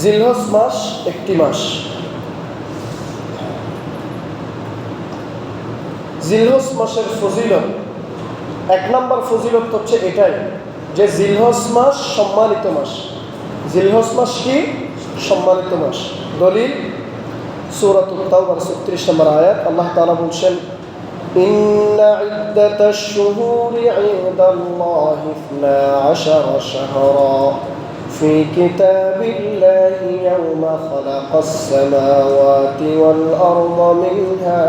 জিলহজ মাস একটি মাস। জিলহজ মাসের ফজিলত, এক নম্বর ফজিলত হচ্ছে এটাই যে জিলহজ মাস সম্মানিত মাস। জিলহজ মাস কি? সম্মানিত মাস। দলিল সূরাতুত তাওবার ৩৬ নম্বর আয়াত, আল্লাহ তাআলা বলছেন, ইন্না ইদ্দাতাশ শুহুরি ইনদাল্লাহি 12 শাহরা ফি কিতাবিল্লাহি ইয়াওমা খালাকাস সামাওয়াতি ওয়াল আরদা মিনহা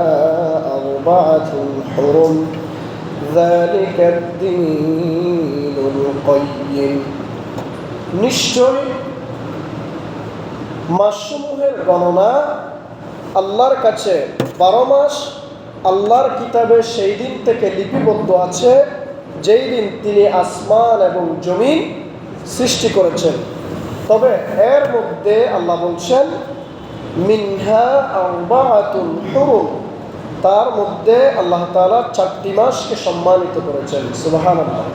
আরবাআতুন হুরুম যালিকাদ দীনুল কাইয়্যিম। নিশ্চয় মাসসমূহের গণনা আল্লাহর কাছে 12 মাস আল্লাহর কিতাবে সেই দিন থেকে লিপিবদ্ধ আছে যেই দিন তিনি আসমান এবং জমিন সৃষ্টি করেছেন। তবে এর মধ্যে আল্লাহ বলছেন মিনহা আরবাআতুন হুরুম, তার মধ্যে আল্লাহ তাআলা 4টি মাসকে সম্মানিত করেছেন। সুবহানাল্লাহ।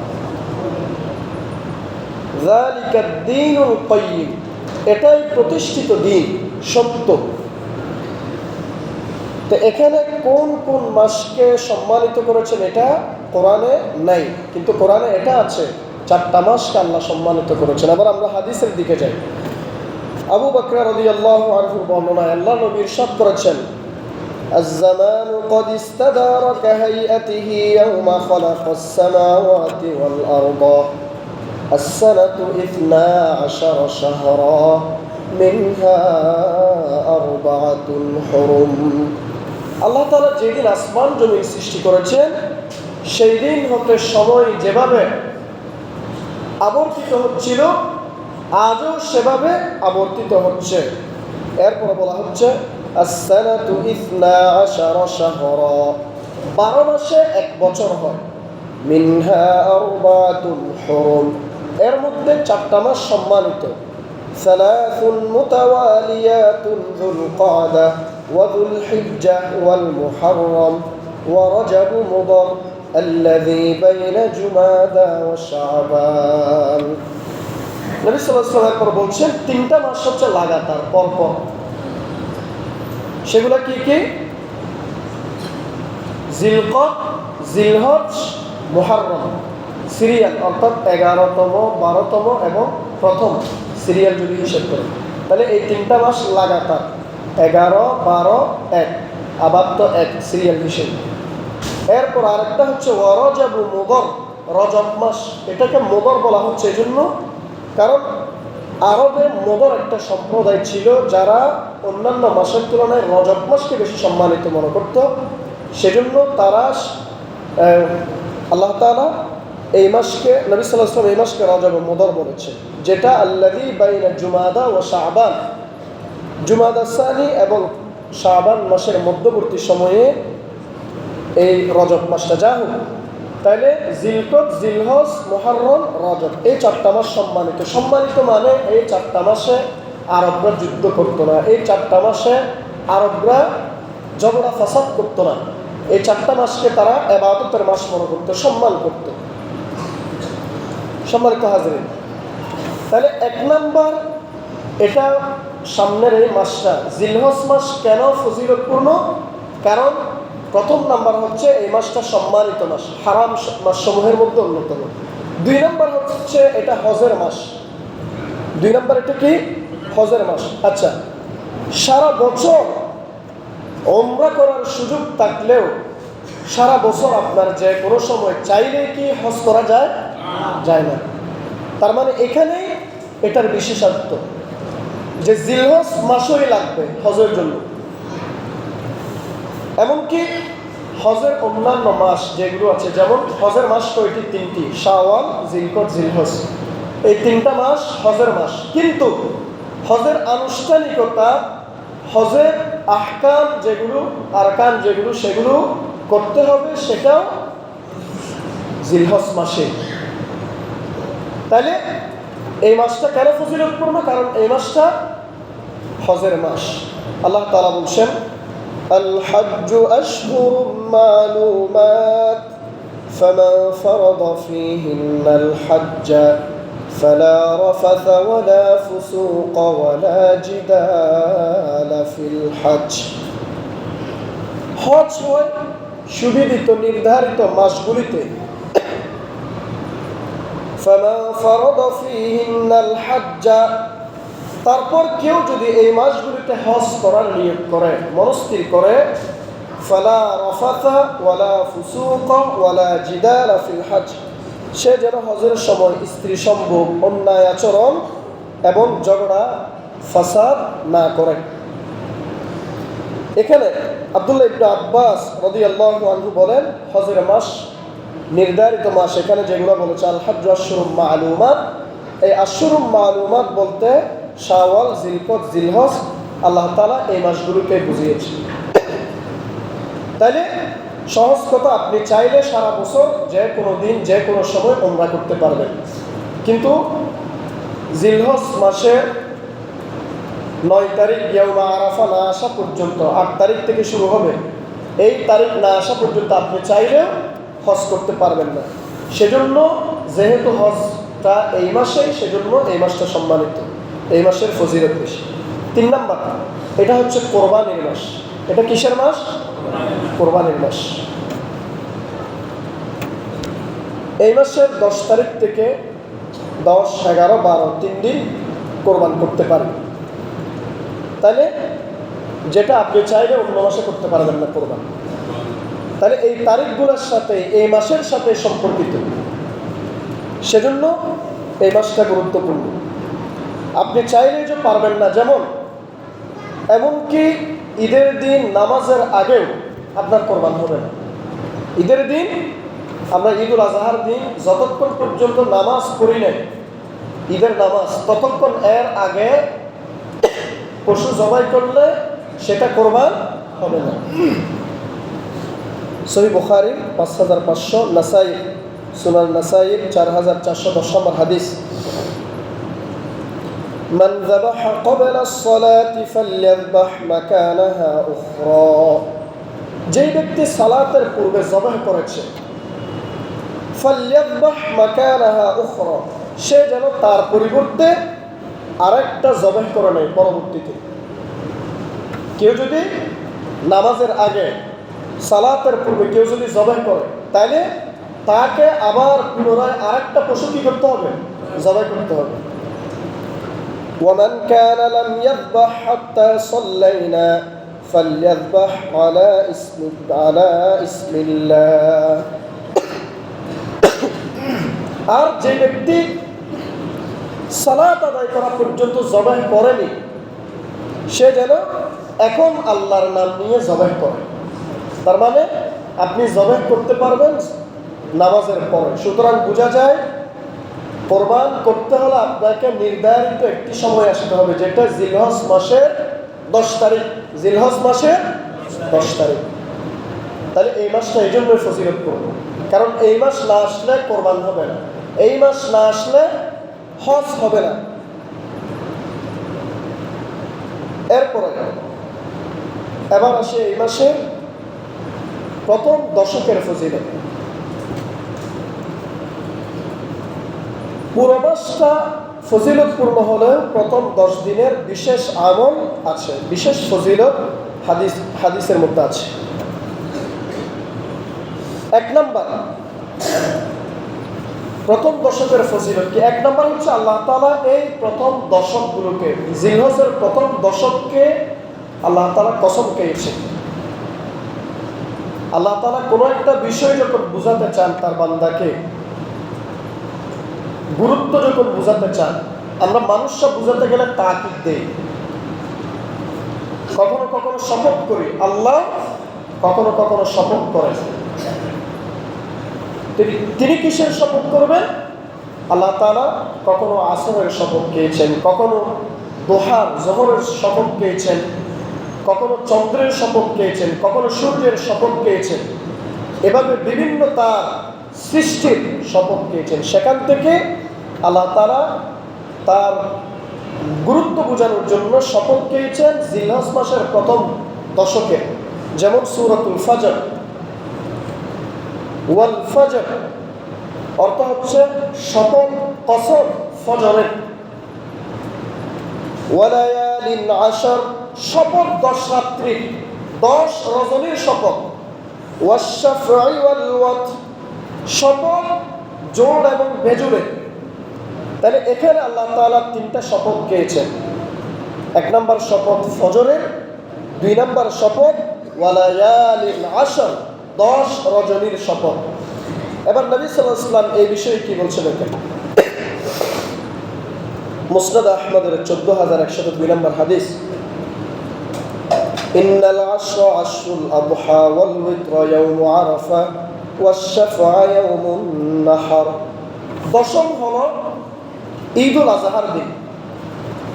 যালিকাদ দীনুল কাইয়্যিম, এটাই প্রতিষ্ঠিত দিন, সত্য। তো এখানে কোন কোন মাসকে সম্মানিত করেছেন এটা কোরআনে নাই, কিন্তু কোরআনে এটা আছে 4টা মাসকে আল্লাহ সম্মানিত করেছেন। আবার আমরা হাদিসের দিকে যাই। আবু বকর রাদিয়াল্লাহু আনহুর বর্ণনায় আল্লাহ নবী ইরশাদ করেছেন, আয-যামানু ক্বাদ ইস্তাদারা কাহাইয়াতিহি ইয়াওমা খালাকাস সামাওয়াতি ওয়াল আরদা আস-সানাতু 12 শাহরা মিনহা আরবাআতুন হুরুম। আল্লাহ তাআলা যেদিন আসমান জমিন সৃষ্টি করেছেন সেই দিন হতে সময় যেভাবে আবর্তিত হচ্ছিল আজও সেভাবে আবর্তিত হচ্ছে। এরপর বলা হচ্ছে আস-সানাতু 12 শাহরা, 12 মাসে 1 বছর হয়। মিনহা আরবাআতুন হুরুম, এর মধ্যে 4টা মাস সম্মানিত। সালাসুন মুতাওয়ালিয়াতুন যুল ক্বাদা ওয়া যুল হিজ্জা ওয়াল মুহাররম ওয়া রাজাব মুদার আল্লাযী বাইনা জুমাদা ওয়া শাবান। নবী সাল্লাল্লাহু আলাইহি ওয়াসাল্লাম পর বলছেন 3টা মাস হচ্ছে লাগাতার পরপর। সেগুলো কি কি? জিলকদ, জিলহজ, মুহররম, সিরিয়াল, অর্থাৎ 11তম, 12তম এবং প্রথম সিরিয়াল যদি হিসেব করেন তাহলে এই 3টা মাস লাগাতার 11, 12, 1, আবার তো 1 সিরিয়াল হিসেবে। এরপর আরেকটা হচ্ছে ওয়ারজাবু মুদর, রজব মাস। এটাকে মুদর বলা হচ্ছে এজন্য কারণ আরবে মুদর একটা সম্প্রদায় ছিল যারা অন্যান্য মাসের তুলনায় রজব মাসকে বেশি সম্মানিত মনে করত। সেজন্য তারা আল্লাহ তাআলা এই মাসকে, নবী সাল্লাল্লাহু আলাইহি ওয়াসাল্লাম এই মাসকে রজব মুদর বলেছে, যেটা আল্লাযী বাইনা জুমাদা ওয়া শাবান, জুমাদা সানি এবং শাবান মাসের মধ্যবর্তী সময়ে এই রজব মাসটা। যা হোক, তাইলে জিলকদ, জিলহজ, মুহররম, রজব, এই 4টা মাস সম্মানিত। সম্মানিত মানে এই 4টা মাসে আরবরা যুদ্ধ করতো না, এই 4টা মাসে আরবরা ঝগড়া ফাসাদ করতো না, এই 4টা মাসকে তারা ইবাদতের মাস মনে করত, সম্মান করত। সম্মানিত হাজরিন, তাহলে 1 নাম্বার, এটা সামনের এই মাসটা জিলহজ মাস কেন ফজিলতপূর্ণ? কারণ প্রথম নাম্বার হচ্ছে এই মাসটা সম্মানিত মাস, হারাম মাসসমূহের মধ্যে অন্যতম। 2 নাম্বার হচ্ছে এটা হজের মাস। 2 নাম্বার এটা কি? হজের মাস। আচ্ছা, সারা বছর উমরা করার সুযোগ থাকলেও সারা বছর আপনার যে কোনো সময় চাইলে কি হজ করা যায়? যায় না। তার মানে এখানেই এটার বিশেষত্ব যে জিলহজ মাসই লাগবে হজের জন্য। এমনকি হজের অন্যান্য মাস যেগুলো আছে, যেমন হজের মাস কয়টি? 3টি, শাওয়াল, জিলকদ, জিলহজ, এই 3টা মাস হজের মাস। কিন্তু হজের আনুষ্ঠানিকতা, হজের আহকাম যেগুলো, আরকান যেগুলো, সেগুলো করতে হবে সেটাও জিলহজ মাসে। তাহলে এই মাসটা কেন ফজিলতপূর্ণ? কারণ এই মাসটা হজের মাস। আল্লাহ তাআলা বলছেন, আল হজ্জু আশহুরুম মালুমাত ফামান ফারাদা ফীহিন্নাল হজ্জা فلا رفث ولا فسوق ولا جدال في الحج হজ হয় সুবিদিত নির্ধারিত মাসগুলিতে فمن فرض فيهن الحج তারপর কেউ যদি এই মাসগুলিতে হজ করার নিয়ত করে মনস্থির করে ফালা রাফাথা ওয়ালা ফুসুকা ওয়ালা জিদালা ফিল হজ সে যেন হজের সময় স্ত্রী সম্ভোগ অন্যায় আচরণ এবং ঝগড়া ফাসাদ না করে। এখানে আব্দুল্লাহ ইবনে আব্বাস রাদিয়াল্লাহু আনহু বলেন হজের মাস নির্ধারিত মাস এখানে যেগুলো বলেছে আল হজ্জ আশহুরুম মা'লুমাত, এই আশহুরুম মা'লুমাত বলতে শাওয়াল, জিলকদ, জিলহজ আল্লাহ তাআলা এই মাসগুলোকে বুঝিয়েছে। তাইলে সহজ কথা, আপনি চাইলে সারা বছর যে কোনো দিন যে কোনো সময় উমরা করতে পারবেন, কিন্তু জিলহজ মাসের 9 তারিখ ইয়াউমা আরাফা না আসা পর্যন্ত, 8 তারিখ থেকে শুরু হবে, এই তারিখ না আসা পর্যন্ত আপনি চাইলেও হজ করতে পারবেন না। সেজন্য যেহেতু হজটা এই মাসেই, সেজন্য এই মাসটা সম্মানিত, এই মাসের ফজিলত বেশি। 3 নাম্বার, এটা হচ্ছে কোরবানির মাস। এটা কিসের মাস? কোরবানির মাস। এই মাসের 10 তারিখ থেকে 10, 11, 12 3 দিন কোরবান করতে পারেন। তাহলে যেটা আপনি চাইলে অন্য মাসে করতে পারবেন না কোরবান। তাহলে এই তারিখগুলোর সাথে এই মাসের সাথে সম্পর্কিত, সেজন্য এই মাসটা গুরুত্বপূর্ণ। আপনি চাইলে যে পারবেন না, যেমন এমনকি ঈদের দিন নামাজের আগেও আপনার কোরবান হবে না। ঈদের দিন আমরা ঈদুল আজহার দিন যতক্ষণ পর্যন্ত নামাজ পড়ি নাই, ঈদের নামাজ, ততক্ষণ এর আগে পশু জবাই করলে সেটা কোরবান হবে না। সহিহ বুখারীর 5500, নাসাই সুনান নাসাইর 4410 নম্বর হাদিস, মান যাবাহা ক্বাবলা আস-সালাতি ফালইযাবহ মাকানাহা উখরা, যেই ব্যক্তি সালাতের পূর্বে জবাহ করেছে, ফালইযাবহ মাকানাহা উখরা, সে যেন তার পরিবর্তে আরেকটা জবাহ করে নেয় পরবর্তীতে। কেউ যদি নামাজের আগে সালাতের পূর্বে কেউ যদি জবাহ করে, তাহলে তাকে আবার পুনরায় আরেকটা পশু কি করতে হবে? জবাহ করতে হবে। ওয়ামান কানা লাম ইয়াযবাহ হাত্তা সাল্লাইনা ফালইযাবহ আলা ইসমিল্লাহ, আর যে ব্যক্তি সালাত আদায় করা পর্যন্ত জবাহ করেনি, সে যেন এখন আল্লাহর নাম নিয়ে জবাহ করে। তার মানে আপনি জবাহ করতে পারবেন নামাজের পরে। সুতরাং বোঝা যায় কোরবান করতে হলে আপনাকে নির্ধারিত একটি সময় আসতে হবে, যেটা জিলহজ মাসের 10 তারিখ। জিলহজ মাসের 10 তারিখ। তাহলে এই মাসটা এই জন্যই ফজিলত করব, কারণ এই মাস না আসলে কোরবান হবে না, এই মাস না আসলে হজ হবে না। এরপরে এবার আসে এই মাসের প্রথম দশকের ফজিলত। পুরো মাসটা ফজিলতপূর্ণ হলেও প্রথম 10 দিনের বিশেষ আমল আছে, বিশেষ ফজিলত হাদিসের মধ্যে আছে। 1 নাম্বার, প্রথম দশকের ফজিলত কি? 1 নাম্বার হচ্ছে আল্লাহ তাআলা এই প্রথম দশকগুলোকে, জিলহজের প্রথম দশককে আল্লাহ তাআলা কসম খেয়েছেন। আল্লাহ তাআলা কোনো একটা বিষয় যখন বুঝাতে চান তার বান্দাকে, গুরুত্ব যখন বুঝাতে চান, আমরা মানুষরা বুঝাতে গেলে তাকিদ দেই, কখনো কখনো শপথ করি, আল্লাহ কখনো কখনো শপথ করেন। তিনি কিসের শপথ করবেন? আল্লাহ তাআলা কখনো আসরের শপথ খেয়েছেন, কখনো দোহার জোহরের শপথ খেয়েছেন, কখনো চন্দ্রের শপথ খেয়েছেন, কখনো সূর্যের শপথ খেয়েছেন। এভাবে বিভিন্ন তার সৃষ্টির শপথ খেয়েছেন। সেখান থেকে আল্লাহ তাআলা তার গুরুত্ব বোঝানোর জন্য শপথ খেয়েছেন জিলহজ মাসের প্রথম দশকে। যেমন সূরাতুল ফজর, ওয়াল ফজর অর্থ হচ্ছে শপথ, কসম, ফজরের, ওয়ালায়ালিন আশর শপথ 10 রাত্রির, 10 রজনীর শপথ, ওয়াশ-শাফঈ ওয়াল ওয়াতর শপথ জোড় এবং বেজুড়ে। তাহলে এখানে আল্লাহ তাআলা 3টা শপথ খেয়েছেন। 1 নম্বর শপথ ফজরের, 2 নম্বর শপথ ওয়ালায়ালিন আশর 10 রজনীর শপথ। এবার নবী সাল্লাল্লাহু আলাইহি ওয়াসাল্লাম এই বিষয়ে কি বলছেন দেখেন। মুসনাদ আহমদের 14102 নম্বর হাদিস, ইন্নাল আশরা আশরুল আদহা ওয়াল উইত্র ইয়াউমু আরাফা ওয়াশ-শাফআ ইয়াউমুন নাহর। দশম হলো ঈদুল আজহার দিন।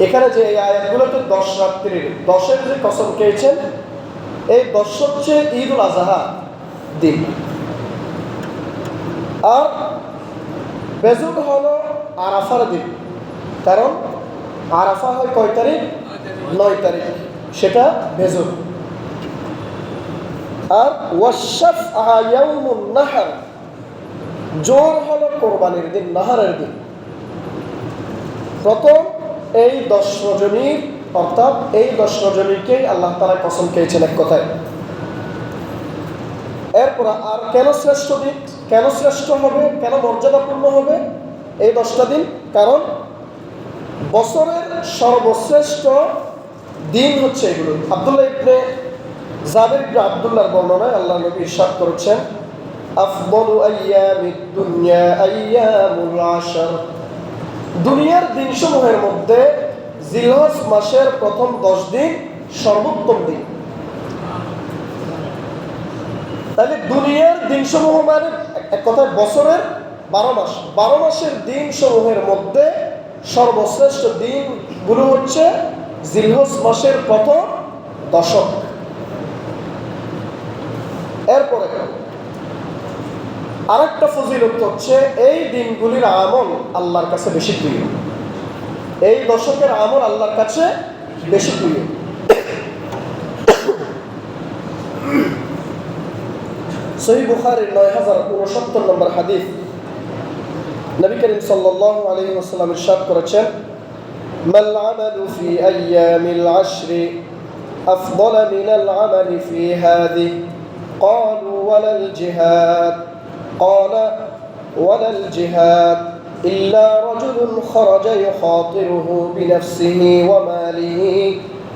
এখানে যে এই আয়াতগুলোতে 10 রাত্রির, 10-এর যে কসম খেয়েছেন, এই 10 হচ্ছে ঈদুল আজহা দিন। আর বেজুর হলো আরাফার দিন, কারণ আরাফা হয় কয় তারিখ? 9 তারিখ, সেটা বেজুর। আর ওয়াশ-শাফআ ইয়াউমুন নাহর জোর হলো কোরবানির দিন, নাহারের দিন। প্রথম এই 10 রজনীর, অর্থাৎ এই 10 রজনীকেই আল্লাহ তাআলা কসম খেয়েছেন এক কথায়। এরপর আর কেন শ্রেষ্ঠ দিন, কেন শ্রেষ্ঠ হবে, কেন মর্যাদাপূর্ণ হবে এই 10টা দিন? কারণ বছরের সর্বশ্রেষ্ঠ দিন হচ্ছে এগুলো। আব্দুল্লাহ ইবনে জাবের ইবনে আব্দুল্লাহর বর্ণনায় আল্লাহ নবী ইরশাদ করেছেন, আফদালু আইয়ামিদ দুনিয়া আইয়ামুল আশর। দুনিয়ার দিনসমূহের মধ্যে জিলহজ মাসের প্রথম 10 দিন সর্বোত্তম দিন। তাহলে দুনিয়ার দিনসমূহ মানে এক কথায় বছরের 12 মাস, 12 মাসের দিনসমূহের মধ্যে সর্বশ্রেষ্ঠ দিনগুলো হচ্ছে জিলহজ মাসের প্রথম দশক। এরপরে আরেকটা ফজিলত হচ্ছে এই দিনগুলির আমল আল্লাহর কাছে বেশি প্রিয়, এই দশকের আমল আল্লাহর কাছে বেশি প্রিয়। সহিহ বুখারীর 9069 নম্বর হাদিস, নবী করিম সাল্লাল্লাহু আলাইহি ওয়াসাল্লাম ইরশাদ করেছেন, মাল আমালু ফি আইয়ামিল আশরি আফদালু মিনাল আমালি ফি হাযিহি ক্বালু ওয়ালাল জিহাদ قال ولا الجهاد إلا رجل خرج يخاطره بنفسه وماله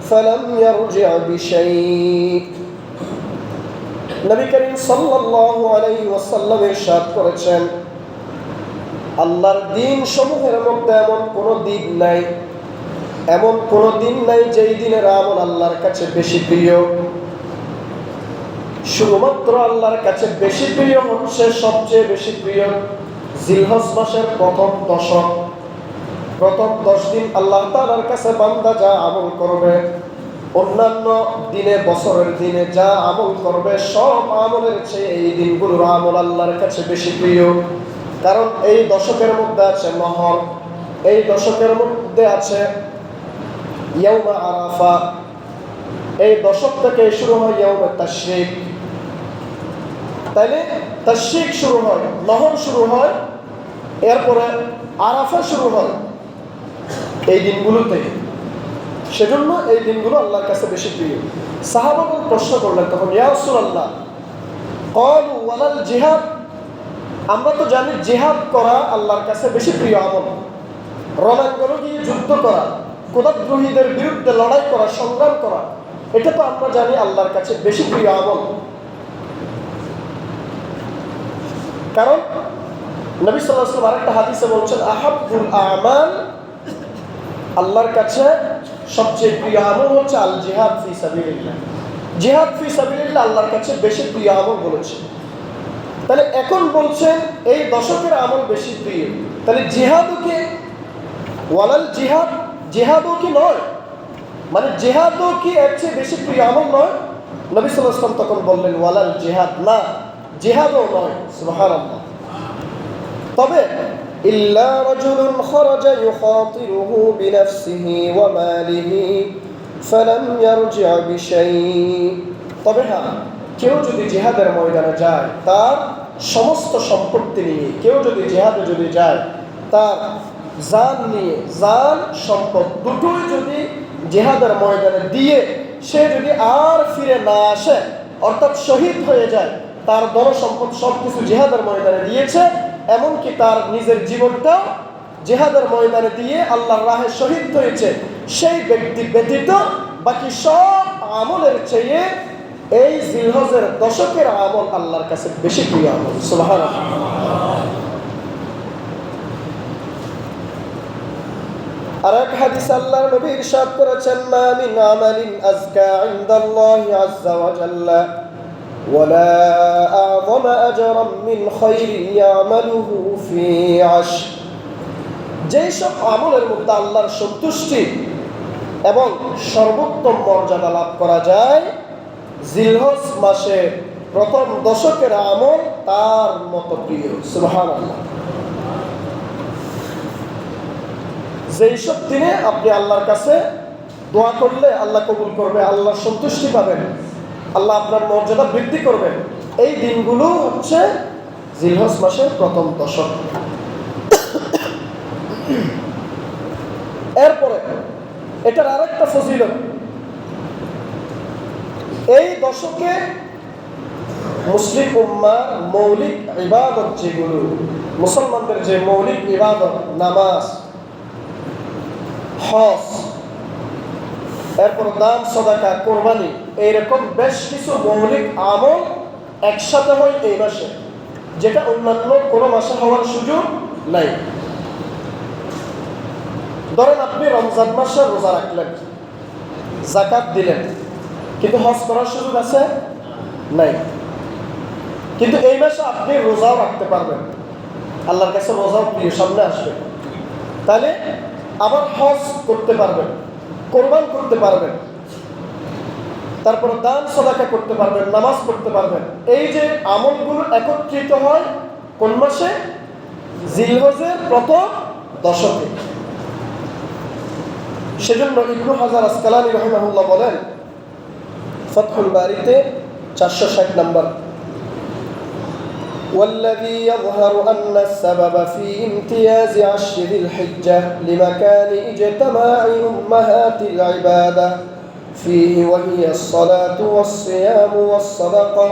فلم يرجع بشيء। নবী করিম সাল্লাল্লাহু আলাইহি ওয়াসাল্লাম ইরশাদ করেছেন, আল্লাহর দিন সমূহের মধ্যে এমন কোনো দিন নাই, এমন কোনো দিন নাই যেই দিনের আমল আল্লাহর কাছে বেশি প্রিয়। শুধুমাত্র আল্লাহর কাছে বেশি প্রিয় হচ্ছে, সবচেয়ে বেশি প্রিয় জিলহজ মাসের প্রথম দশক, প্রথম 10 দিন আল্লাহ তাআলার কাছে বান্দা যা আমল করবে, অন্যান্য দিনে বছরের দিনে যা আমল করবে সব আমলের চেয়ে এই দিনগুলোর আমল আল্লাহর কাছে বেশি প্রিয়। কারণ এই দশকের মধ্যে আছে নহর, এই দশকের মধ্যে আছে ইয়াউমে আরাফা, এই দশক থেকে শুরু হয় ইয়াউমে তাশরিক। তাইলে তাশরিক শুরু হয়, নহর শুরু হয়, এরপরে আরাফা শুরু হয় এই দিনগুলোতে। সেজন্য এই দিনগুলো আল্লাহর কাছে বেশি প্রিয়। সাহাবাগণ প্রশ্ন করলেন তখন, ইয়া রাসূলুল্লাহ ক্বালু ওয়ালাল জিহাদ, আমরা তো জানি জিহাদ করা আল্লাহর কাছে বেশি প্রিয় আমল, রণাঙ্গনে গিয়ে যুদ্ধ করা, খোদাদ্রোহীদের বিরুদ্ধে লড়াই করা, সংগ্রাম করা, এটা তো আমরা জানি আল্লাহর কাছে বেশি প্রিয় আমল। কারণ নবী সাল্লাল্লাহু আলাইহি ওয়াসাল্লাম আরেকটা হাদিসে বলছেন, আহাব্বুল আমাল, আল্লাহর কাছে সবচেয়ে প্রিয় আমল হচ্ছে আল জিহাদ ফি সাবিলিল্লাহ। জিহাদ ফি সাবিলিল্লাহ আল্লাহর কাছে বেশি প্রিয় আমল বলেছে। তাহলে এখন বলছেন এই দশকের আমল বেশি প্রিয়, তাহলে জিহাদও কি ওয়ালাল জিহাদ, জিহাদও কি নয়, মানে জিহাদও কি এর চেয়ে বেশি প্রিয় আমল নয়? নবী সাল্লাল্লাহু আলাইহি ওয়াসাল্লাম তখন বললেন, ওয়ালাল জিহাদ, না জিহাদও নয়। সুবহানাল্লাহ। তবে ইল্লা রাজুলুন খারাজা ইউখাতিরুহু বিনাফসিহি ওয়া মালিহি ফালাম ইয়ারজি' বিশাই। তবে হ্যাঁ, কেউ যদি জিহাদের ময়দানে যায় তার সমস্ত সম্পত্তি নিয়ে, কেউ যদি জিহাদে যায় তার জান নিয়ে, জান সম্পদ দুটোই যদি জিহাদের ময়দানে দিয়ে সে যদি আর ফিরে না আসে, অর্থাৎ শহীদ হয়ে যায়, তার ধনসম্পদ সব কিছু জিহাদের ময়দানে দিয়েছে, এমনকি তার নিজের জীবনটাও জিহাদের ময়দানে দিয়ে আল্লাহর রাহে শহীদ হয়েছে, সেই ব্যক্তি ব্যতীত বাকি সব আমলের চেয়ে এই জিলহজের দশকের আমল আল্লাহর কাছে বেশি প্রিয় আমল। সুবহানাল্লাহ। আর এক হাদিস আল্লাহর নবী ইরশাদ করেছেন, মা মিন আমালিন আযকা ইনদাল্লাহি আযজা ওয়া জাল্লা ওয়ালা আ'যামা আজরান মিন খায়রিন ইয়ামালুহু ফি আশর। যেই সব আমলের মধ্যে আল্লাহর সন্তুষ্টি এবং সর্বোত্তম মর্যাদা লাভ করা যায়, জিলহজ মাসে প্রথম দশকের আমল তার মতো প্রিয়। সুবহানাল্লাহ। যেই সব দিনে আপনি আল্লাহর কাছে দোয়া করলে আল্লাহ কবুল করবে, আল্লাহর সন্তুষ্টি পাবেন, আল্লাহ আপনার মর্যাদা বৃদ্ধি করবেন, এই দিনগুলো হচ্ছে জিলহজ মাসের প্রথম দশক। এরপরে এটার আরেকটা ফজিলত, এই দশকে মুসলিম উম্মার মৌলিক ইবাদত, যেগুলো মুসলমানদের যে মৌলিক ইবাদত, নামাজ, হজ, এরপর দান, সাদাকা, কোরবানি, এইরকম বেশ কিছু মৌলিক আমল একসাথে হয় এই মাসে, যেটা অন্যান্য কোনো মাসে হওয়ার সুযোগ নাই। ধরেন আপনি রমজান মাসে রোজা রাখলেন, যাকাত দিলেন, কিন্তু হজ করার সুযোগ আছে নাই। কিন্তু এই মাসে আপনি রোজাও রাখতে পারবেন, আল্লাহর কাছে রোজাও প্রিয়, সামনে আসবে, তাহলে আবার হজ করতে পারবেন, কোরবান করতে পারবেন, তারপর দান সাদাকা করতে পারবেন, নামাজ পড়তে পারবেন। এই যে আমলগুলো একত্রিত হয় কোন মাসে? জিলহজের প্রথম দশকে। সেজন্য ইবনু হাজার আসকালানী রাহিমাহুল্লাহ বলেন ফাতহুল বারীতে 460 নম্বর, والذي يظهر أن السبب في امتياز عشر ذي الحجة لمكان اجتماع أمهات العبادة فيه وهي الصلاة والصيام والصدقة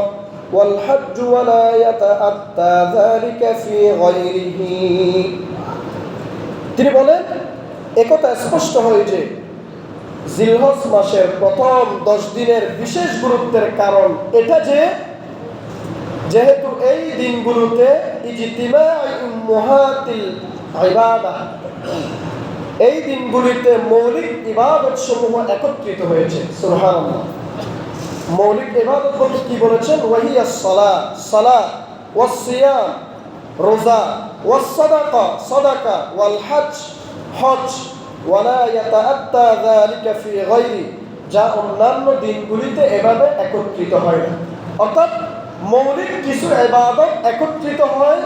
والحج ولا يتأتى ذلك في غيره। তিনি বলেন একথা স্পষ্ট হয় যে জিলহজ মাসের প্রথম 10 দিনের বিশেষ গুরুত্বের কারণ এটা যে যেহেতু এই দিনগুলোতে ইজতিমাই উম্মাহাতিল ইবাদাহ, এই দিনগুলিতে মৌলিক ইবাদত সমূহ একত্রিত হয়েছে। সুবহানাল্লাহ। মৌলিক ইবাদত বলতে কি বলেছেন? ওয়াহিয়াস সালাত, সালাত, ওয়াস সিয়াম, রোজা, ওয়াস সাদাকা, সাদাকা, ওয়াল হজ, হজ, ওয়ালা ইয়াতাআত্তা যালিকা ফি গায়রি, যা অন্যান্য দিনগুলিতে এভাবে একত্রিত হয় না। অর্থাৎ মৌলিক কিছু ইবাদত একত্রিত হয়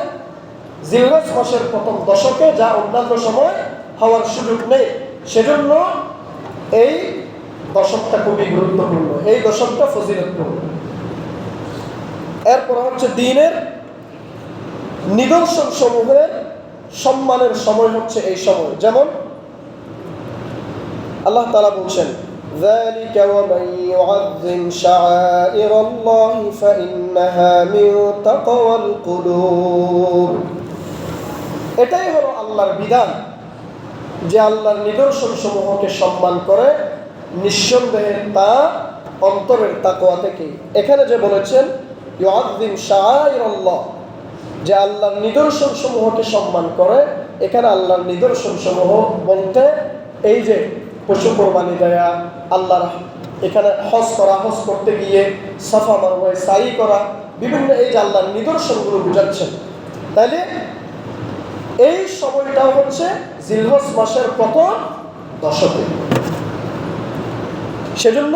জিলহজ মাসের প্রথম দশকে, যা অন্যান্য সময় হওয়ার সুযোগ নেই। সেজন্য এই দশকটা খুবই গুরুত্বপূর্ণ, এই দশকটা ফজিলতপূর্ণ। এরপর হচ্ছে দিনের নিদর্শন সমূহের সম্মানের সময় হচ্ছে এই সময়। যেমন আল্লাহ তাআলা বলছেন, ذلك ومن يعظم شعائر الله فإنها من تقوى القلوب। এটাই হলো আল্লাহর বিধান যে আল্লাহর নিদর্শন সমূহকে সম্মান করে, নিঃসন্দেহে তা অন্তরের তাকওয়া থেকে। এখানে যে বলেছেন ইউআযযিম শাআইরাল্লাহ, যে আল্লাহর নিদর্শন সমূহকে সম্মান করে, এখানে আল্লাহর নিদর্শন সমূহ বলতে এই যে পশু কোরবানি দেয়া, আল্লাহর এখানে হজ করা, হজ করতে গিয়ে সাফা মারওয়ায় সাই করা, বিভিন্ন এই যে আল্লাহর নিদর্শনগুলো বুঝাচ্ছেন। তাইলে এই সময়টা হচ্ছে জিলহজ মাসের প্রথম দশকে, সেজন্য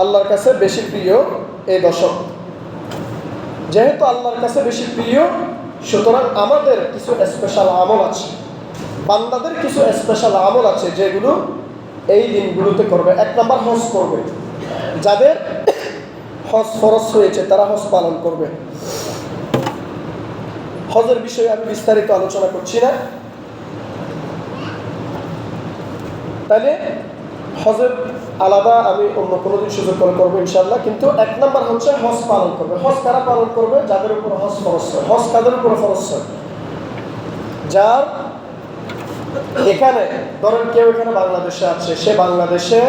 আল্লাহর কাছে বেশি প্রিয় এই দশক। যেহেতু আল্লাহর কাছে বেশি প্রিয়, সুতরাং আমাদের কিছু স্পেশাল আমল আছে, বান্দাদের কিছু স্পেশাল আমল আছে যেগুলো এই দিনগুলোতে করবে। 1 নম্বর হজ করবে, যাদের হজ ফরজ হয়েছে তারা হজ পালন করবে। হজের বিষয়ে আমি বিস্তারিত আলোচনা করছি না, তাহলে হজের আলাদা আমি অন্য কোনো দিন সুযোগ করে করবো ইনশাল্লাহ। কিন্তু 1 নম্বর হচ্ছে হজ পালন করবে। হজ কারা পালন করবে? যাদের উপর হজ ফরজ হয়। হজ কাদের উপর ফরজ হয়? যার এখানে ধরেন কেউ এখানে বাংলাদেশে আছে, সে বাংলাদেশে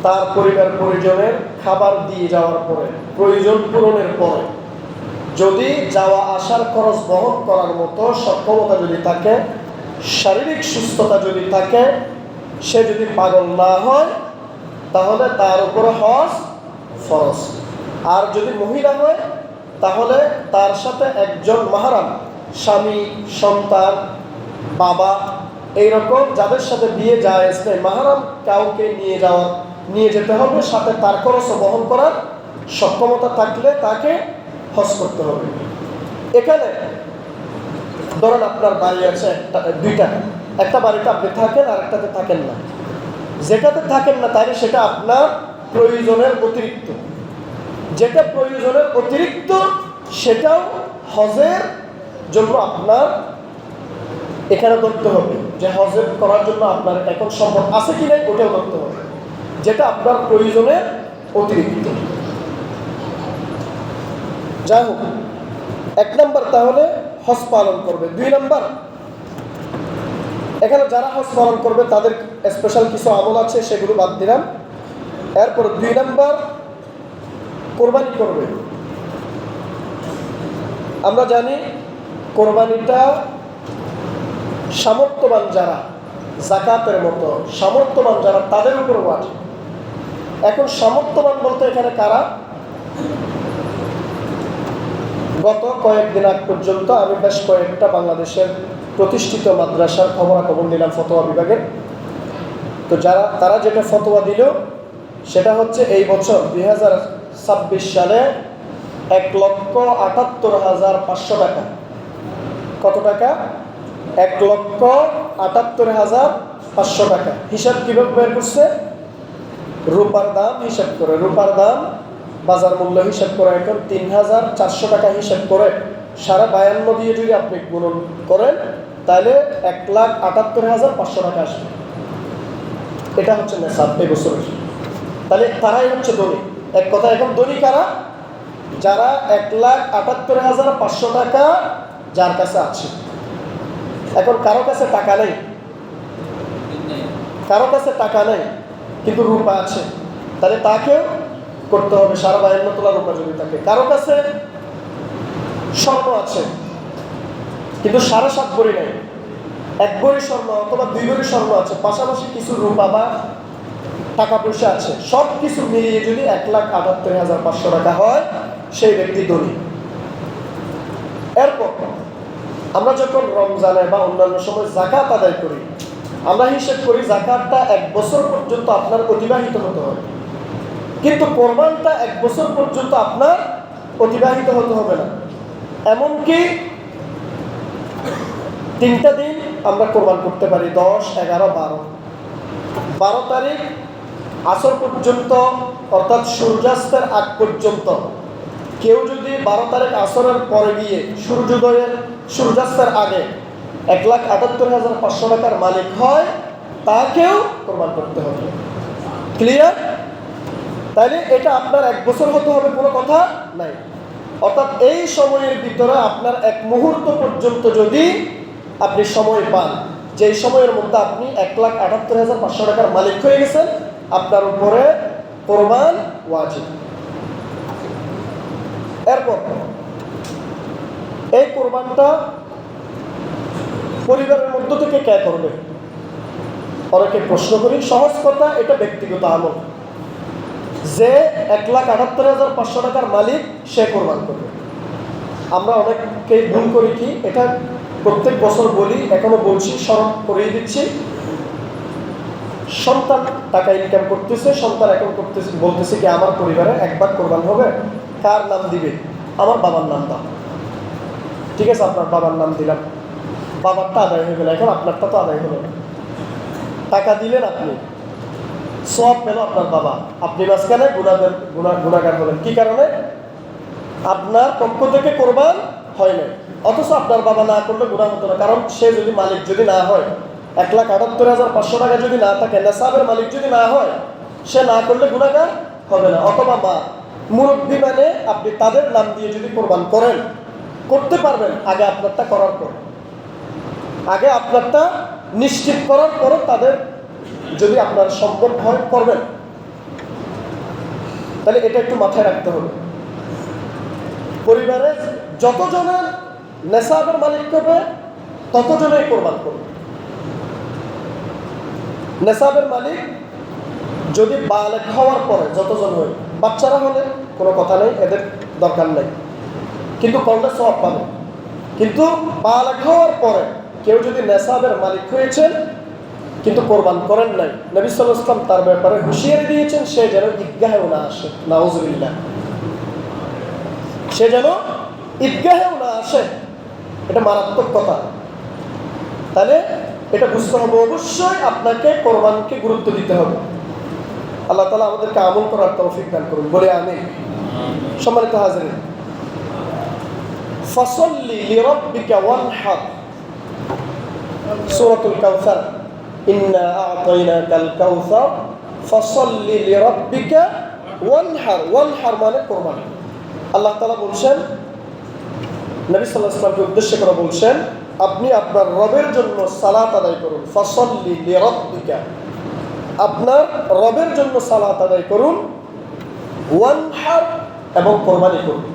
তার পরিবার পরিজনের খাবার দিয়ে যাওয়ার পরে, প্রয়োজন পূরণের পরে যদি যাওয়া আসার খরচ বহন করার মতো সক্ষমতা যদি থাকে, শারীরিক সুস্থতা যদি থাকে, সে যদি পাগল না হয়, তাহলে তার উপরে হজ ফরজ। আর যদি মহিলা হয় তাহলে তার সাথে একজন মাহরাম, স্বামী, সন্তান, বাবা, এইরকম যাদের সাথে বিয়ে জায়েজ নেই, মাহরাম কাউকে নিয়ে যেতে হবে, সাথে তার খরচও বহন করার সক্ষমতা থাকলে তাকে হজ করতে হবে। এখানে ধরেন আপনার বাড়ি আছে দুইটা, একটা বাড়িতে আপনি থাকেন আর একটাতে থাকেন না। যেটাতে থাকেন না তাহলে সেটা আপনার প্রয়োজনের অতিরিক্ত, যেটা প্রয়োজনের অতিরিক্ত সেটাও হজের জন্য আপনার এখানে ধরতে হবে, যে হজের করার জন্য আপনার এখন সম্পদ আছে কি নাই ওটাও ধরতে হবে, যেটা আপনার প্রয়োজনের অতিরিক্ত। যাই হোক, 1 নম্বর তাহলে হজ পালন করবে। 2 নম্বর, এখানে যারা হজ পালন করবে তাদের স্পেশাল কিছু আমল আছে, সেগুলো বাদ দিলাম। এরপর 2 নম্বর, কোরবানি করবে। আমরা জানি কোরবানিটা সামর্থ্যবান যারা, যাকাতের মতো সামর্থ্যবান যারা, তাদের উপর ওয়াজিব। এখন সামর্থ্যবান বলতে এখানে কারা? গত কয়েকদিন আগ পর্যন্ত আমি বেশ কয়েকটা বাংলাদেশের প্রতিষ্ঠিত মাদ্রাসার খবরাখবর নিলাম ফতোয়া বিভাগের। তো তারা যেটা ফতোয়া দিল সেটা হচ্ছে এই বছর 2026 সালে 1,78,500 টাকা। কত টাকা? 1,78,500 টাকা। হিসাব কিভাবে বের করছে? রূপার দাম হিসাব করে, রূপার দাম বাজার মূল্য হিসাব করে এখন 3,400 টাকা হিসাব করে 52 দিয়ে যদি আপনি গুণন করেন তাহলে 1,78,500 টাকা আসবে। এটা হচ্ছে নেশাব এই বছরের। তাহলে তারাই হচ্ছে ধনী। এক কথা, এখন ধনী কারা? যারা 1,78,500 টাকা যার কাছে আছে। এখন কারো কাছে টাকা নেই, কারো কাছে টাকা নেই কিন্তু রূপা আছে, তাহলে তাকেও করতে হবে 52 তোলা রূপা যদি থাকে। কারো কাছে স্বর্ণ আছে কিন্তু 7.5 ভরি নেই, 1 ভরি স্বর্ণ অথবা 2 ভরি স্বর্ণ আছে, পাশাপাশি কিছু রূপা বা টাকা পয়সা আছে, সব কিছু মিলিয়ে যদি 1,78,500 টাকা হয় সেই ব্যক্তি ধনী। এরপর আমরা যখন রমজানে বা অন্যান্য সময় যাকাত আদায় করি, আমরা হিসেব করি যাকাতটা 1 বছর পর্যন্ত আপনার অতিবাহিত হতে হবে, কিন্তু কোরবানটা 1 বছর পর্যন্ত আপনার অতিবাহিত হতে হবে না। এমনকি 3টা দিন আমরা কোরবান করতে পারি, 10, 11, 12। 12 তারিখ আসর পর্যন্ত, অর্থাৎ সূর্যাস্তের আগ পর্যন্ত কেউ যদি 12 তারিখ আসরের পরে গিয়ে সূর্যাস্তের আগে 1,78,500 টাকার মালিক হয়, তাকেও কোরবান করতে হবে। ক্লিয়ার? তাইলে এটা আপনার 1 বছর হতে হবে কোনো কথা নাই। অর্থাৎ এই সময়ের ভিতরে আপনার 1 মুহূর্ত পর্যন্ত যদি আপনি সময় পান, যেই সময়ের মধ্যে আপনি 1,78,500 টাকার মালিক হয়ে গেছেন, আপনার উপরে কোরবান ওয়াজিব। এরপর এই কোরবানটা পরিবারের মধ্য থেকে কে করবে? অনেকে প্রশ্ন করি। সহজ কথা, এটা ব্যক্তিগত আমল। যে 1,78,500 টাকার মালিক সে কোরবান করবে। আমরা অনেককেই ভুল করি কি, এটা প্রত্যেক বছর বলি, এখনো বলছি, স্মরণ করিয়ে দিচ্ছি। সন্তান টাকা ইনকাম করতেছে, সন্তান এখন বলতেছে কি আমার পরিবারে একবার কোরবান হবে, কার নাম দিবে? আমার বাবার নাম দাও। ঠিক আছে, আপনার বাবার নাম দিলাম, বাবারটা আদায় হয়ে গেল, এখন আপনারটা তো আদায় হলো না। টাকা দিলেন আপনি, সওয়াব পেল আপনার বাবা, আপনি মাঝখানে গুনাহগার হলেন। কি কারণে? আপনার পক্ষ থেকে কোরবান হয় না, অথচ আপনার বাবা না করলে গুনাহ হতো না। কারণ সে যদি মালিক যদি না হয় 1,78,500 টাকা যদি না থাকে, নেশাবের মালিক যদি না হয়, সে না করলে গুনাহগার হবে না। অথবা মা মুরব্বী মানে আপনি তাদের নাম দিয়ে যদি কোরবান করেন, করতে পারবেন আগে আপনারটা করার পর, আগে আপনারটা নিশ্চিত করার পরে তাদের যদি আপনার সম্ভব হয় করবেন। তাহলে এটা একটু মাথায় রাখতে হবে। পরিবারে যতজনের নেশাবের মালিক হবে ততজনেই কোরবান করবে। নেশাবের মালিক যদি বালেগ হওয়ার পরে যতজন হয়, বাচ্চারা হলে কোনো কথা নেই, এদের দরকার নেই, কিন্তু করলে সওয়াব পাবে। কিন্তু বালেগ হওয়ার পরে কেউ যদি নেশাবের মালিক হয়েছেন কিন্তু কোরবান করেন নাই, নবী সাল্লাল্লাহু আলাইহি ওয়াসাল্লাম তার ব্যাপারে হুঁশিয়ারি দিয়েছেন, সে যেন ঈদগাহেও না আসে। নাউযুবিল্লাহ, সে যেন ঈদগাহেও না আসে। এটা মারাত্মক কথা। তাহলে এটা বুঝতে হবে, অবশ্যই আপনাকে কোরবানকে গুরুত্ব দিতে হবে। আল্লাহ তাআলা আমাদেরকে আমল করার তৌফিক দান করুন, বলে আমিন। সম্মানিত হাজিরিন, ফাসাল্লি লিরাব্বিকা ওয়ানহার, সূরাতুল কাউসার, ইন্না আ'তাইনাকাল কাউসার ফাসাল্লি লিরাব্বিকা ওয়ানহার। ওয়ানহার মানে কোরবান। আল্লাহ তাআলা বলছেন, নবী সাল্লাল্লাহু আলাইহি ওয়াসাল্লামকে উদ্দেশ্য করে বলছেন, আপনি আপনার রবের জন্য সালাত আদায় করুন। ফাসাল্লি লিরাব্বিকা, আপনার রবের জন্য সালাত আদায় করুন। ওয়ানহার, এবং কোরবানি করুন।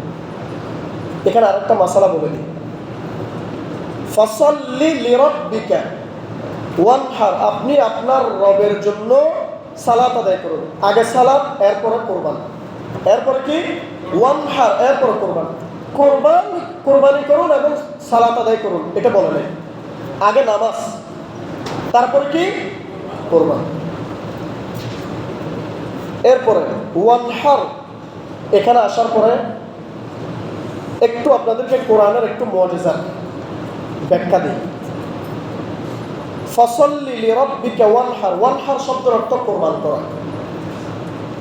এখানে আরেকটা মাসালা বলে দিই, ফাসাল্লি লিরাব্বিকা ওয়ানহার, আপনি আপনার রবের জন্য সালাত আদায় করুন। আগে সালাত, এরপরে কোরবান, এরপরে কি ওয়ানহার, এরপরে কোরবান। কোরবানি করুন এবং সালাত আদায় করুন, এটা বলে নাই। আগে নামাজ, তারপরে কি কোরবান, এরপরে ওয়ানহার। এখানে আসার পরে একটু আপনাদেরকে কোরআনের একটু মুআজিজা ব্যাখ্যা দিই। ফাসাল্লি লিরাব্বিকা ওয়ানহার, ওয়ানহার শব্দের অর্থ কোরবান করা।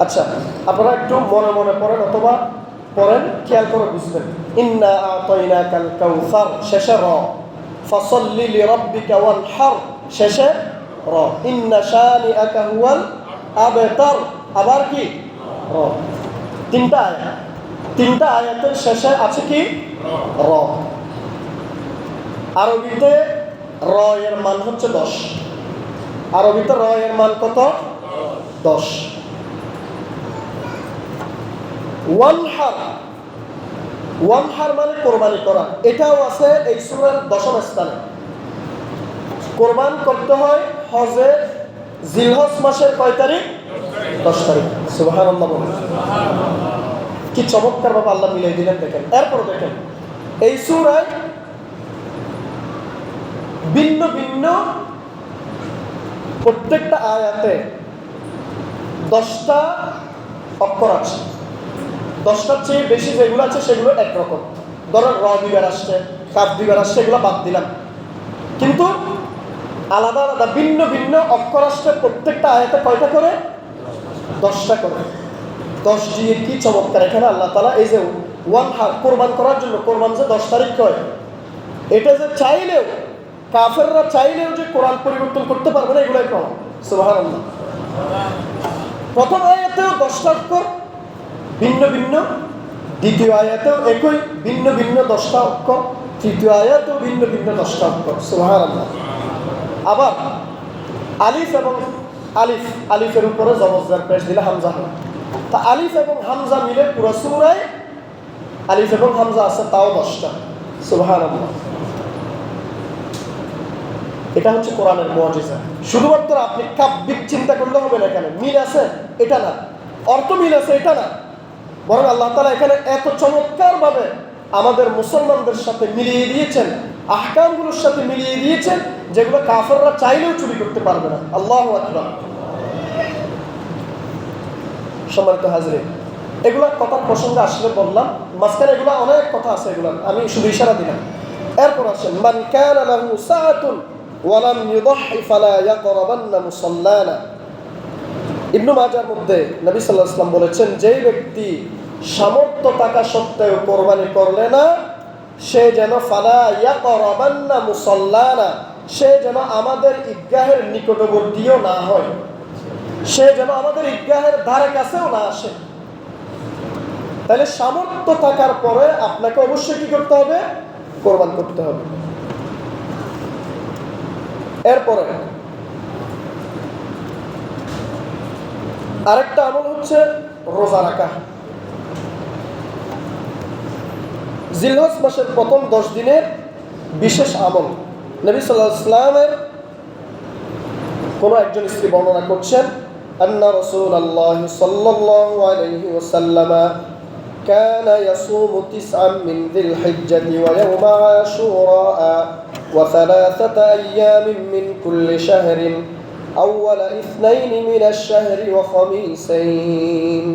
আচ্ছা, আপনারা একটু মনে মনে পড়েন অথবা পড়েন, খেয়াল করে বুঝবেন। ইন্না আ'তাইনাকাল কাউসার, শেষে র। ফাসাল্লি লিরাব্বিকা ওয়ানহার, শেষে র। ইন্না শানিআকা হুয়াল আবতার, আবার কি র। তিনটা আয়াতের শেষে আছে কি র। আরবিতে র এর মান হচ্ছে 10। আরবিতে র এর মান কত? 10। ওয়ানহার, ওয়ানহার মানে কোরবানি করা। এটাও আছে এই সূরার 10ম স্থানে। কোরবান করতে হয় হজে জিলহজ মাসের কয় তারিখ? 10 তারিখ। সুবহানাল্লাহ বলেন, কি চমৎকার ভাবে আল্লাহ মিলাই দিলেন। দেখেন, এরপর দেখেন এই সূরায় ভিন্ন ভিন্ন প্রত্যেকটা আয়াতে 10টা অক্ষর আছে। 10টার চেয়ে বেশি যেগুলো আছে সেগুলো একরকম। ধরেন র দুইবার আসছে, কাফ দুইবার আসছে, এগুলো বাদ দিলাম। কিন্তু আলাদা আলাদা ভিন্ন ভিন্ন অক্ষর আসছে প্রত্যেকটা আয়াতে কয়টা করে? 10টা করে। 10 দিয়ে কি চমৎকার। এখানে আল্লাহ তাআলা এই যে ওয়ানহার, কোরবান করার জন্য, কোরবান যে 10 তারিখ হয়, এটা যে চাইলেও, কাফেররা চাইলেও যে কোরআন পরিবর্তন করতে পারবে না, এগুলোই প্রমাণ। সুবহানাল্লাহ। প্রথম আয়াতেও 10টা অক্ষর ভিন্ন ভিন্ন, দ্বিতীয় আয়াতেও একই ভিন্ন ভিন্ন 10টা অক্ষর, তৃতীয় আয়াতেও ভিন্ন ভিন্ন 10টা অক্ষর। সুবহানাল্লাহ। আবার আলিফ এবং আলিফ, আলিফের উপরে জবরদার পেশ দিলে হামজা হয়। তা আলিফ এবং হামজা মিলে পুরো সূরায় আলিফ এবং হামজা আছে, তাও 10টা। সুবহানাল্লাহ। এটা হচ্ছে কোরআনের মুআজিজা। শুধুমাত্র আপনি কাব্যিক চিন্তা করলে হবে না, এখানে মিল আছে এটা না, অর্থ মিল আছে এটা না, বরং আল্লাহ তাআলা এখানে এত চমৎকার ভাবে আমাদের মুসলমানদের সাথে মিলিয়ে দিয়েছেন, আহকামগুলোর সাথে মিলিয়ে দিয়েছেন, যেগুলো কাফেররা চাইলেও চুরি করতে পারবে না। আল্লাহু আকবার। সম্মানিত হাজিরিন, এগুলা কথার প্রসঙ্গে আসলে বললাম, মাঝখানে এগুলা অনেক কথা আছে, এগুলা আমি শুধু ইশারা দিলাম। এরপর আসেন, মান কানা লাহু সাআতুন ওয়া লাম ইউদহি ফালা ইয়াকরাবান্না মুসাল্লানা। ইবনে মাজার মধ্যে নবী সাল্লাল্লাহু আলাইহি ওয়াসাল্লাম বলেছেন, যেই ব্যক্তি সামর্থ্য থাকা সত্ত্বেও কোরবানি করলে না, সে যেন ফালা ইয়াকরাবান্না মুসাল্লানা, সে যেন আমাদের ঈদগাহের নিকটবর্তীও না হয়, সে যেন আমাদের ঈদগাহের ধারে কাছেও না আসে। তাহলে সামর্থ্য থাকার পরে আপনাকে অবশ্যই কি করতে হবে? কোরবান করতে হবে। এরপরে আরেকটা আমল হচ্ছে রোজা রাখা। জিলহজ মাসের প্রথম 10 দিনের বিশেষ আমল। নবী সাল্লাল্লাহু আলাইহি ওয়াসাল্লামের কোন একজন স্ত্রী বর্ণনা করছেন, আন্না রাসূলুল্লাহ সাল্লাল্লাহু আলাইহি ওয়াসাল্লাম কানা ইয়াসুমু তিসআন মিন যিলহিজ্জাতি ওয়া ইয়াওমা আশুরা ওয়া সালাসাতা আইয়ামিন মিন কুল্লি শাহরিন আউওয়ালা ইসনাইনি মিনাশ শাহরি ওয়া খামিসাইন।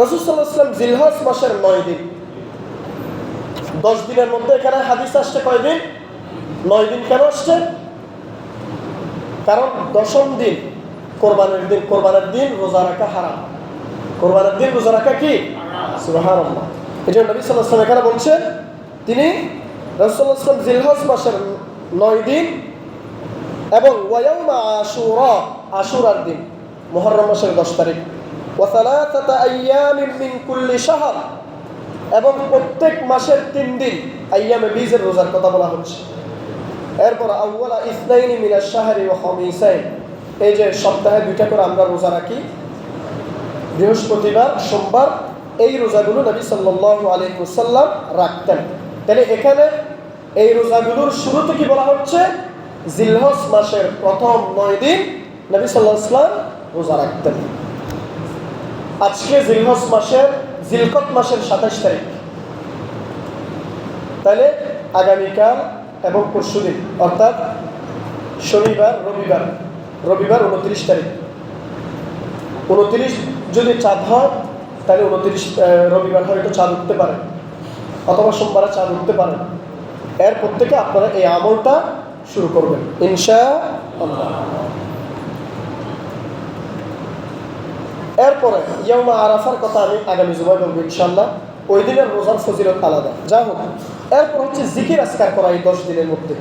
রাসূল সাল্লাল্লাহু আলাইহি ওয়াসাল্লাম জিলহজ মাসের 9 দিন, 10 দিনের মধ্যে এখানে হাদিস আসছে কয় দিন? 9 দিন। কেন আসছে? কারণ 10ম দিন কোরবানের দিন, কোরবানের দিন রোজা রাখা হারাম। কোরবানের দিন রোজা রাখা কি? সুবহানাল্লাহ। এই জন্য নবী সাল্লাল্লাহু আলাইহি ওয়াসাল্লাম এখানে বলছেন, তিনি রাসূলুল্লাহ সাল্লাল্লাহু আলাইহি ওয়াসাল্লাম জিলহজ মাসের 9 দিন এবং ওয়ায়াউমা আশুরা, আশুরার দিন মুহররম মাসের 10 তারিখ, ওয়া সালাসাতা আইয়ামিন মিন কুল্লি শাহর, এবং প্রত্যেক মাসের 3 দিন আইয়ামে বীজের রোজার কথা বলা হচ্ছে। এরপর আউওয়ালা ইসনাইনি মিনাশ শাহরি ওয়া খামিসাইন, এই যে সপ্তাহে 2টা করে আমরা রোজা রাখি, বৃহস্পতিবার, সোমবার, এই রোজাগুলো নবী সাল্লাল্লাহু আলাইহি ওয়াসাল্লাম রাখতেন। তাহলে এখানে এই রোজাগুলোর শুরুতে কি বলা হচ্ছে? জিলহজ মাসের প্রথম 9 দিন নবী সাল্লাল্লাহু আলাইহি ওয়াসাল্লাম রোজা রাখতেন। আজকে জিলহজ মাসের জিলকত মাসের 27 তারিখ, তাহলে আগামীকাল এবং পরশুদিন অর্থাৎ শনিবার, রবিবার 29 তারিখ, 29 যদি চাঁদ হয় তাহলে 29 রবিবার হয়তো চাঁদ উঠতে পারে, অথবা সোমবারে চাঁদ উঠতে পারে। এরপর থেকে আপনারা এই আমলটা শুরু করবেন ইনশাআল্লাহ। এরপরে ইয়াউমা আরাফার কথা আমি আগামী জুমায় বলবো ইনশাআল্লাহ। ওই দিনের রোজার ফজিলত আলাদা। যা হোক, এরপর হচ্ছে জিকির আজকার করা এই 10 দিনের মধ্যে।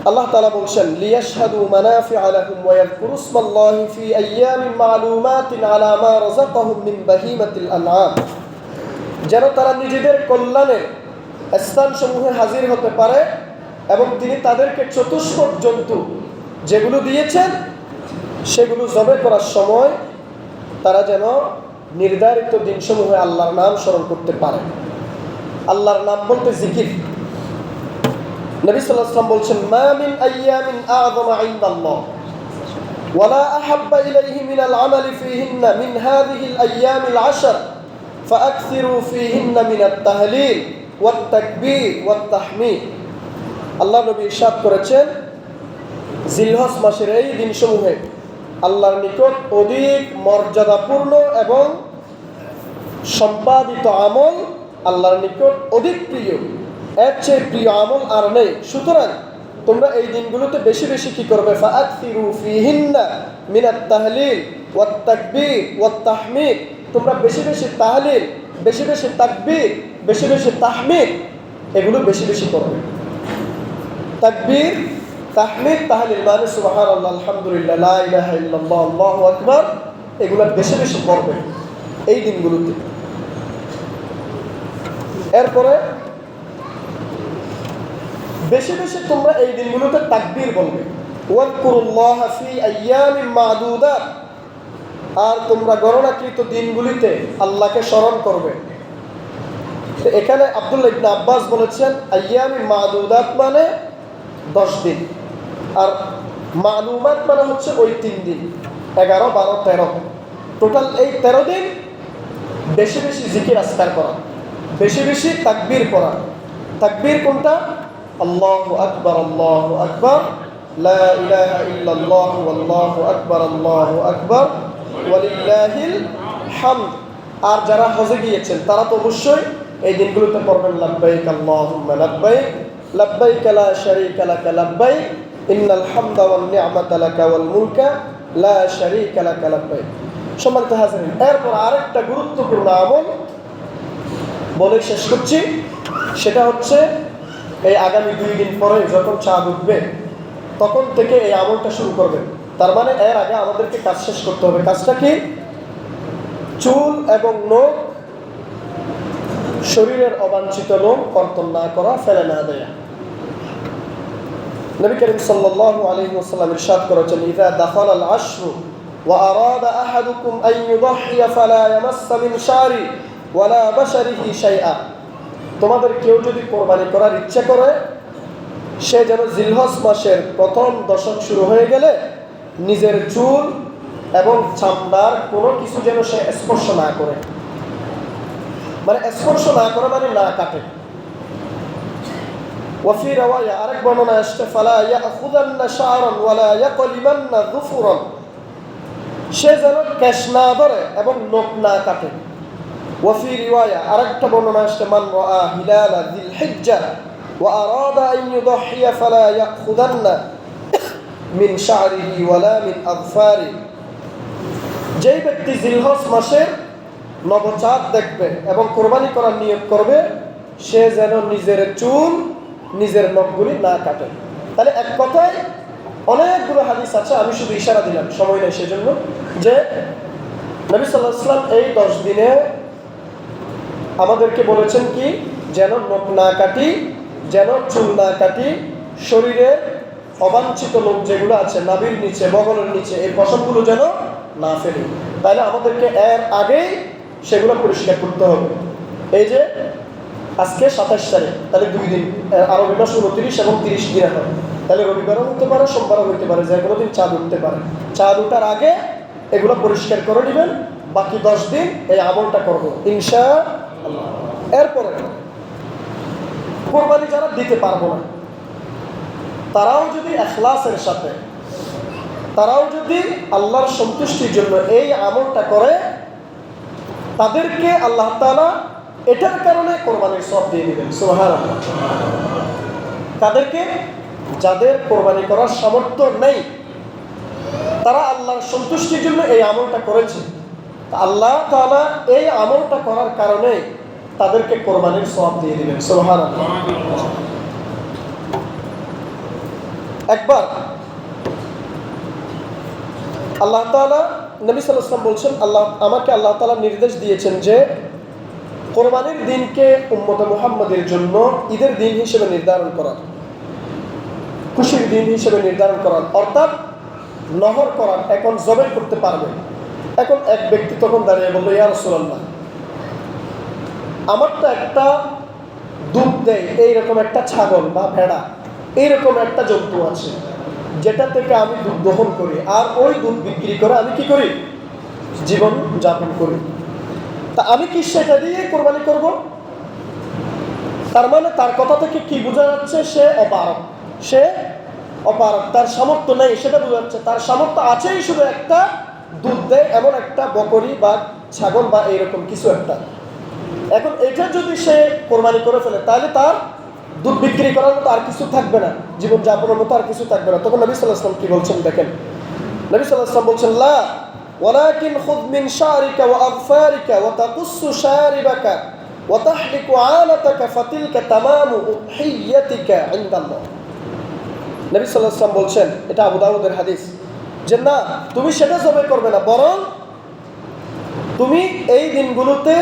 আল্লাহ তাআলা বলছেন, লিয়াশহাদু মানাফিআ লাহুম ওয়া ইয়াযকুরু ইসমাল্লাহি ফি আইয়ামিন মা'লুমাতিন আলা মা রাযাকাহুম মিন বাহিমাতিল আনআম, যেন তারা নিজেদের কল্যাণে স্থানসমূহে হাজির হতে পারে এবং তিনি তাদেরকে চতুষ্পদ জন্তু যেগুলো দিয়েছেন সেগুলো জবে করার সময় তারা যেন নির্ধারিত দিনসমূহে আল্লাহর নাম স্মরণ করতে পারে। আল্লাহর নাম বলতে জিকির। নবী সাল্লাল্লাহু আলাইহি ওয়াসাল্লাম বলছেন, মা মিন আইয়ামিন আ'যামা ইনদাল্লাহ ওয়ালা আহাব্বা ইলাইহি মিনাল আমালি ফীহিন্না মিন হাযিহিল আইয়ামিল 'আশর ফাআকসিরু ফীহিন্না মিনাত তাহলিল ওয়াত তাকবীর ওয়াত তাহমিদ। আল্লাহ নবী ইরশাদ করেছেন, জিলহজ মাসের এই দিনসমূহে আল্লাহর নিকট অধিক মর্যাদাপূর্ণ এবং সম্পাদিত আমল আল্লাহর নিকট অধিক প্রিয়, এর চেয়ে প্রিয় আমল আর নেই। সুতরাং তোমরা এই দিনগুলোতে বেশি বেশি কি করবে? ফাআকসিরু ফীহিন্না মিনাত তাহলিল ওয়াত তাকবীর ওয়াত তাহমিদ, তোমরা বেশি বেশি তাহলিল, বেশি বেশি তাকবীর, বেশি বেশি তাহমিদ, এগুলো বেশি বেশি করবে। তাকবীর, তাহমিদ, তাহলিল মানে সুবহানাল্লাহ, আলহামদুলিল্লাহ, লা ইলাহা ইল্লাল্লাহ, আল্লাহু আকবার, এগুলো বেশি বেশি করবে এই দিনগুলোতে। এরপরে বেশি বেশি তোমরা এই দিনগুলোতে তাকবীর বলবে। ওয়াজকুরুল্লাহ ফি আইয়ামিন মা'দুদাত, আর তোমরা গণনাকৃত দিনগুলিতে আল্লাহকে স্মরণ করবে। এখানে আব্দুল্লাহ ইবনে আব্বাস বলেছেন, আইয়ামিন মা'দুদাত মানে 10 দিন, আর মালুমাত মানে হচ্ছে ওই 3 দিন, 11, 12, 13, টোটাল এই 13 দিন বেশি বেশি জিকির আজকার করা, বেশি বেশি তাকবীর করা। তাকবীর কোনটা? আল্লাহু আকবার, আল্লাহু আকবার, লা ইলাহা ইল্লাল্লাহ, আল্লাহু আকবার, আল্লাহু আকবার, ওয়ালিল্লাহিল হামদ। আর যারা হজে গিয়েছেন তারা তো অবশ্যই এই দিনগুলোতে পড়বেন, লাব্বাইক আল্লাহুম্মা লাব্বাইক, লাব্বাইক লা শারীকা লাকা লাব্বাইক, ইন্নাল হামদা ওয়ান নি'মাতা লাকা ওয়াল মুলকা লা শারীকা লাকা লাব্বাইক। সম্মানিত হাজিরিন, এরপর আরেকটা গুরুত্বপূর্ণ আমল বলে শেষ করছি, সেটা হচ্ছে এই আগামী 2 দিন পরে যখন চাঁদ উঠবে তখন থেকে এই আমলটা শুরু করবেন। তার মানে এর আগে আমাদেরকে কাজ শেষ করতে হবে। কাজটা কি? চুল এবং নখ, শরীরের অবাঞ্ছিত লোম কর্তন না করা, ফেলে না দেয়া। নবী করিম সাল্লাল্লাহু আলাইহি ওয়াসাল্লাম ইরশাদ করেছেন, ইযা দাখালাল আশরু ওয়া আরাদা আহাদুকুম আন ইউদহিয়া ফালা ইয়ামাসসা মিন শারি ওয়ালা বাশারিহি শাইআ। তোমাদের কেউ যদি কোরবানি করার ইচ্ছা করে, সে যেন জিলহজ মাসের প্রথম দশক শুরু হয়ে গেলে নিজের চুল এবং চামড়ার কোনো কিছু যেন সে স্পর্শ না করে। মানে স্পর্শ না করে মানে না কাটে। ওয়াফি রাওয়ায়া, আরেক বর্ণনা আসছে, ফালা ইয়াখুযান্না শা'রান ওয়ালা ইয়াকলিমান্না যুফুরান, সে যেন কেশ না ধরে এবং নখ না কাটে। ওয়াফি রিওয়ায়া, আরেকটা বর্ণনা আসছে, মান রাআ হিলালা যিল হিজ্জা ওয়া আরাদা আন ইউদহিয়া ফালা ইয়াখুযান্না মিন শা'রিহি ওয়ালা মিন আযফারি। যেই ব্যক্তি জিলহজ মাসের নবচাঁদ দেখবে এবং কোরবানি করার নিয়ত করবে, সে যেন নিজের চুল, নিজের নখগুলি না কাটে। তাহলে এক কথায় অনেকগুলো হাদিস আছে, আমি শুধু ইশারা দিলাম, সময় নেই সেজন্য, যে নবী সাল্লাল্লাহু আলাইহি ওয়াসাল্লাম এই 10 দিনে আমাদেরকে বলেছেন কি, যেন নখ না কাটি, যেন চুল না কাটি, শরীরে অবাঞ্ছিত লোম যেগুলো আছে নাভির নিচে, বগলের নিচে, এই পশমগুলো যেন না ফেলি। তাহলে আমাদেরকে এর আগেই সেগুলো পরিষ্কার করতে হবে। এই যে আজকে 27 তারিখ, তাহলে 2 দিন, আরবি মাস 29 এবং 30 দিন হয়। তাহলে রবিবারও হতে পারে, সোমবারও হতে পারে, যে কোনো দিন চাঁদ উঠতে পারে। চাঁদ উঠার আগে এগুলো পরিষ্কার করে নেবেন। বাকি 10 দিন এই আমলটা করব ইনশাআল্লাহ। এরপরে কোরবানি যারা দিতে পারবো না, তারাও যদি ইখলাসের সাথে, তারাও যদি আল্লাহর সন্তুষ্টির জন্য এই আমলটা করে, তাদেরকে আল্লাহ তাআলা এটার কারণে কোরবানির সওয়াব দিয়ে দিবেন। সুবহানাল্লাহ। তাদেরকে, যাদের কোরবানি করার সামর্থ্য নেই, তারা আল্লাহর সন্তুষ্টির জন্য এই আমলটা করেছে, আল্লাহ তাআলা এই আমলটা করার কারণে তাদেরকে কোরবানির সওয়াব দিয়ে দিবেন। সুবহানাল্লাহ। একবার আল্লাহ তাআলা, নবী সাল্লাল্লাহু আলাইহি ওয়াসাল্লাম বলছেন, আল্লাহ তাআলা নির্দেশ দিয়েছেন যে কোরবানির দিনকে উম্মতে মুহাম্মাদের জন্য ঈদের দিন হিসেবে নির্ধারণ করা, খুশির দিন হিসেবে নির্ধারণ করা, অর্থাৎ নহর করার, এখন জবাই করতে পারবে। এখন এক ব্যক্তি তখন দাঁড়িয়ে বলল, ইয়া রাসূলুল্লাহ, আমার তো একটা দুধ দেয় এইরকম একটা ছাগল বা ভেড়া, এইরকম একটা জন্তু আছে, যেটা থেকে আমি দুধ দহন করি, আর ওই দুধ বিক্রি করে আমি কি করি, জীবন যাপন করি। তা আমি কি সেটা দিয়ে কোরবানি করব? তার মানে তার কথা থেকে কি বোঝা যাচ্ছে? সে অপারগ, সে অপারগ, তার সামর্থ্য নেই, সেটা বোঝা যাচ্ছে। তার সামর্থ্য আছেই শুধু একটা দুধ দেয় এমন একটা বকরি বা ছাগল বা এইরকম কিছু একটা। এখন এটা যদি সে কোরবানি করে ফেলে, তাহলে তার দুধ বিক্রি করার মতো আর কিছু থাকবে না, জীবন যাপনের মতো আর কিছু থাকবে না। তখন নবী সাল্লাল্লাহু আলাইহি ওয়াসাল্লাম কি বলছেন দেখেন, নবী সাল্লাল্লাহু আলাইহি ওয়াসাল্লাম বলছেন, লা ওয়ালাকিন খুয মিন শারিকা ওয়া আযফারিকা ওয়া তাকুসসু শারিবাকা ওয়া তাহলিকু আনাতাকা ফাতিলকা তামামু উযহিয়াতিকা ইনদাল্লাহ। নবী সাল্লাল্লাহু আলাইহি ওয়াসাল্লাম বলছেন, এটা আবু দাউদের হাদিস, যে না, তুমি সেটা জবাই করবে না, বরং তুমি এই দিনগুলোতে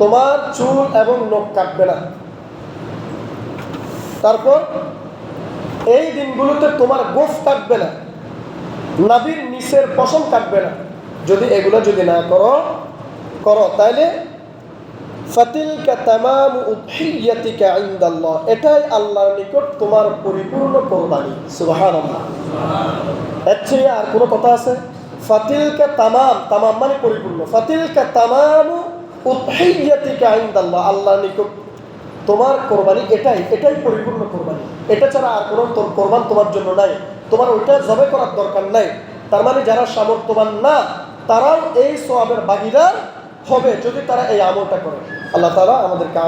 তোমার চুল এবং নখ কাটবে না। তারপর এই দিনগুলোতে তোমার গোফ কাটবে না, নাভির নিচের পশম কাটবে না। যদি এগুলো যদি না করো তাহলে ফাতিলকা তামামু উযহিয়াতিকা ইনদাল্লাহ, এটাই আল্লাহর নিকট তোমার পরিপূর্ণ কোরবানি। সুবহানাল্লাহ। এর চেয়ে আর কোনো কথা আছে? ফাতিলকা তামাম, তামাম মানে পরিপূর্ণ, ফাতিলকা তামামু উযহিয়াতিকা ইনদাল্লাহ, আল্লাহর নিকট তোমার কোরবানি এটাই পরিপূর্ণ কোরবানি। এটা ছাড়া আর কোনো কোরবান তোমার জন্য নাই, তোমার ওইটা জবাই করার দরকার নাই। তার মানে যারা সামর্থ্যবান না, তারাও এই সওয়াবের ভাগীদার হবে যদি তারা এই আমলটা করে। আল্লাহ তাআলা আমাদেরকে